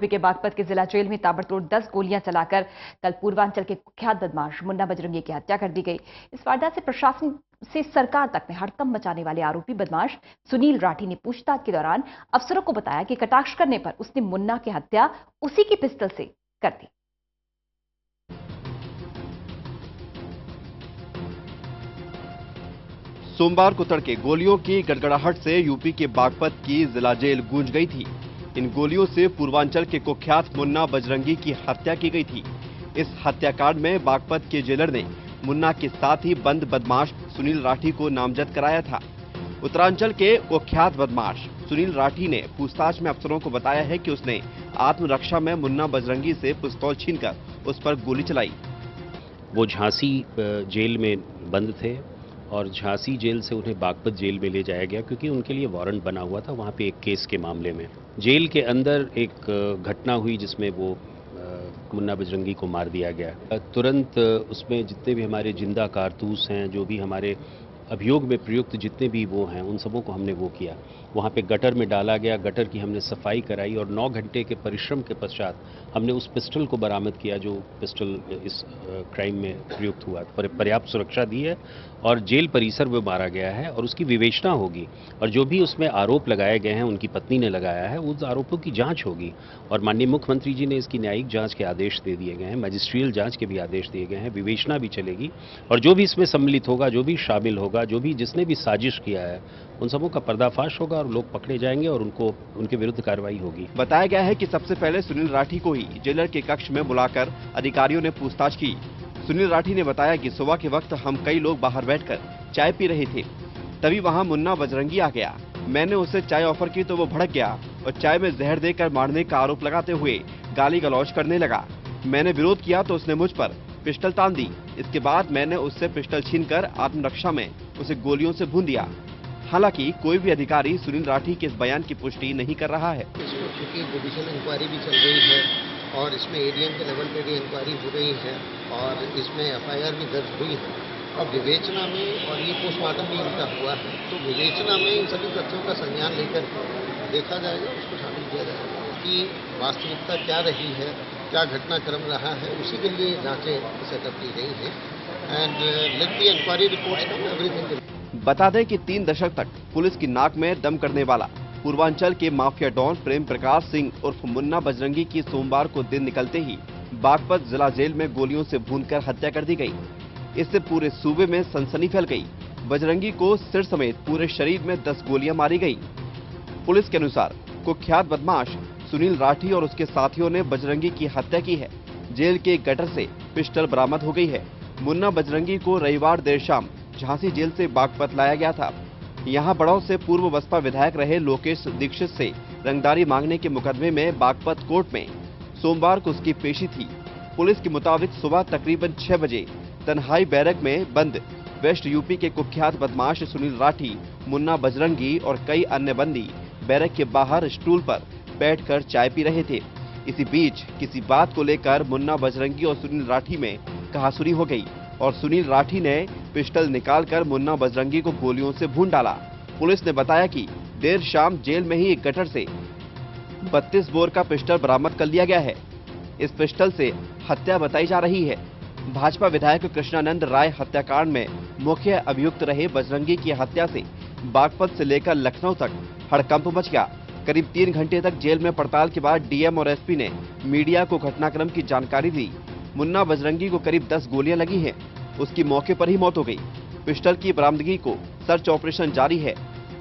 के बागपत के जिला जेल में ताबड़तोड़ 10 गोलियां चलाकर कल पूर्वांचल के कुख्यात बदमाश मुन्ना बजरंगी की हत्या कर दी गई। इस वारदात से प्रशासन से सरकार तक में हड़कंप मचाने वाले आरोपी बदमाश सुनील राठी ने पूछताछ के दौरान अफसरों को बताया कि कटाक्ष करने पर उसने मुन्ना की हत्या उसी की पिस्टल से कर दी। सोमवार को तड़के गोलियों की गड़गड़ाहट से यूपी के बागपत की जिला जेल गूंज गई थी। इन गोलियों से पूर्वांचल के कुख्यात मुन्ना बजरंगी की हत्या की गई थी। इस हत्याकांड में बागपत के जेलर ने मुन्ना के साथ ही बंद बदमाश सुनील राठी को नामजद कराया था। उत्तरांचल के कुख्यात बदमाश सुनील राठी ने पूछताछ में अफसरों को बताया है कि उसने आत्मरक्षा में मुन्ना बजरंगी से पिस्तौल छीनकर उस पर गोली चलाई। वो झांसी जेल में बंद थे और झांसी जेल से उन्हें बागपत जेल में ले जाया गया क्योंकि उनके लिए वारंट बना हुआ था वहाँ पे एक केस के मामले में। जेल के अंदर एक घटना हुई जिसमें वो मुन्ना बजरंगी को मार दिया गया। तुरंत उसमें जितने भी हमारे जिंदा कारतूस हैं, जो भी हमारे अभियोग में प्रयुक्त जितने भी वो हैं, उन सबों को हमने वो किया। वहाँ पे गटर में डाला गया, गटर की हमने सफाई कराई और 9 घंटे के परिश्रम के पश्चात हमने उस पिस्टल को बरामद किया जो पिस्टल इस क्राइम में प्रयुक्त हुआ। पर्याप्त सुरक्षा दी है और जेल परिसर में मारा गया है और उसकी विवेचना होगी और जो भी उसमें आरोप लगाए गए हैं, उनकी पत्नी ने लगाया है, उस आरोपों की जाँच होगी और माननीय मुख्यमंत्री जी ने इसकी न्यायिक जाँच के आदेश दे दिए गए हैं, मजिस्ट्रियल जाँच के भी आदेश दिए गए हैं, विवेचना भी चलेगी और जो भी इसमें सम्मिलित होगा, जो भी शामिल होगा, जो भी जिसने भी साजिश किया है, उन सबों का पर्दाफाश होगा और लोग पकड़े जाएंगे और उनके विरुद्ध कार्रवाई होगी। बताया गया है कि सबसे पहले सुनील राठी को ही जेलर के कक्ष में बुलाकर अधिकारियों ने पूछताछ की। सुनील राठी ने बताया कि सुबह के वक्त हम कई लोग बाहर बैठकर चाय पी रहे थे, तभी वहां मुन्ना बजरंगी आ गया। मैंने उसे चाय ऑफर की तो वो भड़क गया और चाय में जहर देकर मारने का आरोप लगाते हुए गाली गलौज करने लगा। मैंने विरोध किया तो उसने मुझ पर पिस्टल तान दी। इसके बाद मैंने उससे पिस्टल छीनकर आत्मरक्षा में उसे गोलियों से भून दिया। हालांकि कोई भी अधिकारी सुनील राठी के इस बयान की पुष्टि नहीं कर रहा है। क्योंकि जुडिशियल इंक्वायरी भी चल रही है और इसमें एडीएम के लेवल पे भी इंक्वायरी हो रही है और इसमें एफआईआर भी दर्ज हुई है और विवेचना में, और ये पोस्टमार्टम भी इनका हुआ है, तो विवेचना में इन सभी तथ्यों का संज्ञान लेकर देखा जाएगा, उसको शामिल किया जाएगा कि वास्तविकता क्या रही है, क्या घटनाक्रम रहा है, उसी के लिए जांचें सेटअप की गई है and let the inquiry reports come everything. बता दें कि 3 दशक तक पुलिस की नाक में दम करने वाला पूर्वांचल के माफिया डॉन प्रेम प्रकाश सिंह उर्फ मुन्ना बजरंगी की सोमवार को दिन निकलते ही बागपत जिला जेल में गोलियों से भूनकर हत्या कर दी गई। इससे पूरे सूबे में सनसनी फैल गई। बजरंगी को सिर समेत पूरे शरीर में 10 गोलियां मारी गई। पुलिस के अनुसार कुख्यात बदमाश सुनील राठी और उसके साथियों ने बजरंगी की हत्या की है। जेल के गटर से पिस्टल बरामद हो गई है। मुन्ना बजरंगी को रविवार देर शाम झांसी जेल से बागपत लाया गया था। यहां बड़ौद से पूर्व बसपा विधायक रहे लोकेश दीक्षित से रंगदारी मांगने के मुकदमे में बागपत कोर्ट में सोमवार को उसकी पेशी थी। पुलिस के मुताबिक सुबह तकरीबन 6 बजे तन्हाई बैरक में बंद वेस्ट यूपी के कुख्यात बदमाश सुनील राठी, मुन्ना बजरंगी और कई अन्य बंदी बैरक के बाहर स्टूल पर बैठकर चाय पी रहे थे। इसी बीच किसी बात को लेकर मुन्ना बजरंगी और सुनील राठी में कहासुनी हो गई और सुनील राठी ने पिस्टल निकालकर मुन्ना बजरंगी को गोलियों से भून डाला। पुलिस ने बताया कि देर शाम जेल में ही एक गटर से 32 बोर का पिस्टल बरामद कर लिया गया है। इस पिस्टल से हत्या बताई जा रही है। भाजपा विधायक कृष्णानंद राय हत्याकांड में मुख्य अभियुक्त रहे बजरंगी की हत्या से बागपत से लेकर लखनऊ तक हड़कंप मच गया। करीब 3 घंटे तक जेल में पड़ताल के बाद डीएम और एसपी ने मीडिया को घटनाक्रम की जानकारी दी। मुन्ना बजरंगी को करीब 10 गोलियां लगी हैं। उसकी मौके पर ही मौत हो गई। पिस्टल की बरामदगी को सर्च ऑपरेशन जारी है।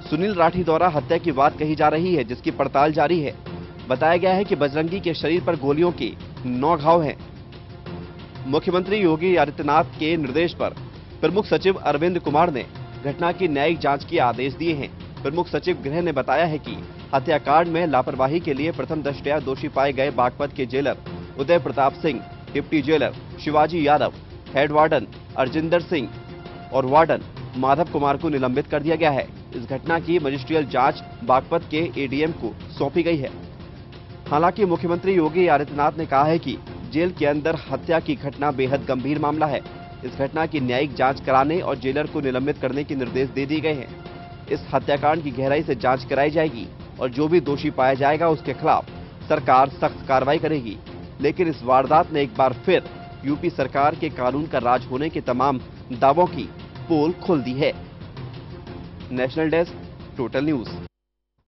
सुनील राठी द्वारा हत्या की बात कही जा रही है, जिसकी पड़ताल जारी है। बताया गया है कि बजरंगी के शरीर पर गोलियों के 9 घाव हैं। मुख्यमंत्री योगी आदित्यनाथ के निर्देश पर प्रमुख सचिव अरविंद कुमार ने घटना की न्यायिक जांच के आदेश दिए हैं। प्रमुख सचिव गृह ने बताया है कि हत्याकांड में लापरवाही के लिए प्रथम दृष्टया दोषी पाए गए बागपत के jailer Uday Pratap Singh, deputy jailer Shivaji Yadav, head warden Arjinder Singh और वार्डन माधव कुमार को निलंबित कर दिया गया है। इस घटना की मजिस्ट्रियल जांच बागपत के एडीएम को सौंपी गई है। हालांकि मुख्यमंत्री योगी आदित्यनाथ ने कहा है कि जेल के अंदर हत्या की घटना बेहद गंभीर मामला है। इस घटना की न्यायिक जांच कराने और जेलर को निलंबित करने के निर्देश दे दिए गए हैं। इस हत्याकांड की गहराई से जांच कराई जाएगी और जो भी दोषी पाया जाएगा उसके खिलाफ सरकार सख्त कार्रवाई करेगी। लेकिन इस वारदात ने एक बार फिर यूपी सरकार के कानून का राज होने के तमाम दावों की पोल खोल दी है। National desk, total news.